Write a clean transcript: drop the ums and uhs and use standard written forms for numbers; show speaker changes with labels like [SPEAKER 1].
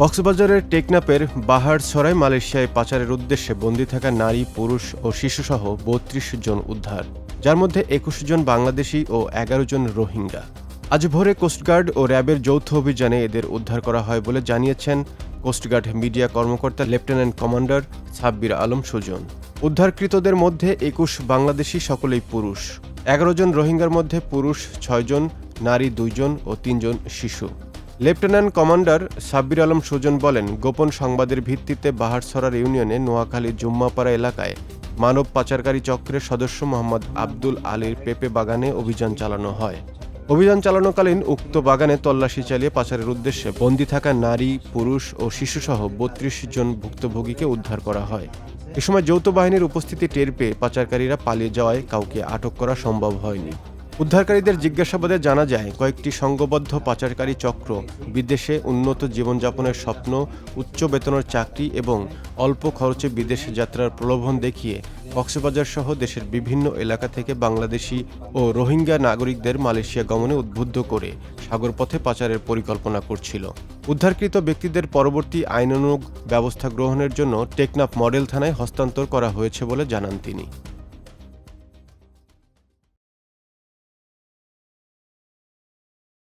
[SPEAKER 1] কক্সবাজারের টেকনাফের বাহারছড়ায় মালয়েশিয়ায় পাচারের উদ্দেশ্যে বন্দী থাকা নারী, পুরুষ ও শিশুসহ ৩২ জন উদ্ধার, যার মধ্যে ২১ জন বাংলাদেশি ও ১১ জন রোহিঙ্গা। আজ ভোরে কোস্টগার্ড ও র্যাবের যৌথ অভিযানে এদের উদ্ধার করা হয় বলে জানিয়েছেন কোস্টগার্ড মিডিয়া কর্মকর্তা লেফটেন্যান্ট কমান্ডার সাব্বির আলম সুজন। উদ্ধারকৃতদের মধ্যে ২১ বাংলাদেশি, সকলেই পুরুষ। ১১ জন রোহিঙ্গার মধ্যে পুরুষ ৬ জন, নারী ২ জন ও ৩ জন শিশু। লেফটেন্যান্ট কমান্ডার সাব্বির আলম সুজন বলেন, গোপন সংবাদের ভিত্তিতে বাহারছড়ার ইউনিয়নে নোয়াখালী জুম্মাপাড়া এলাকায় মানব পাচারকারী চক্রের সদস্য মোহাম্মদ আব্দুল আলীর পেঁপে বাগানে অভিযান চালানো হয়। অভিযান চালানোকালীন উক্ত বাগানে তল্লাশি চালিয়ে পাচারের উদ্দেশ্যে বন্দী থাকা নারী, পুরুষ ও শিশুসহ ৩২ জন ভুক্তভোগীকে উদ্ধার করা হয়। এ সময় যৌথ বাহিনীর উপস্থিতি টের পেয়ে পাচারকারীরা পালিয়ে যাওয়ায় কাউকে আটক করা সম্ভব হয়নি। উদ্ধারকারীদের জিজ্ঞাসাবাদে জানা যায়, কয়েকটি সংঘবদ্ধ পাচারকারী চক্র বিদেশে উন্নত জীবনযাপনের স্বপ্ন, উচ্চ বেতনের চাকরি এবং অল্প খরচে বিদেশ যাত্রার প্রলোভন দেখিয়ে কক্সবাজার সহ দেশের বিভিন্ন এলাকা থেকে বাংলাদেশি ও রোহিঙ্গা নাগরিকদের মালয়েশিয়া গমনে উদ্বুদ্ধ করে সাগরপথে পাচারের পরিকল্পনা করছিল। উদ্ধারকৃত ব্যক্তিদের পরবর্তী আইনানুগ ব্যবস্থা গ্রহণের জন্য টেকনাফ মডেল থানায় হস্তান্তর করা হয়েছে বলে জানান তিনি।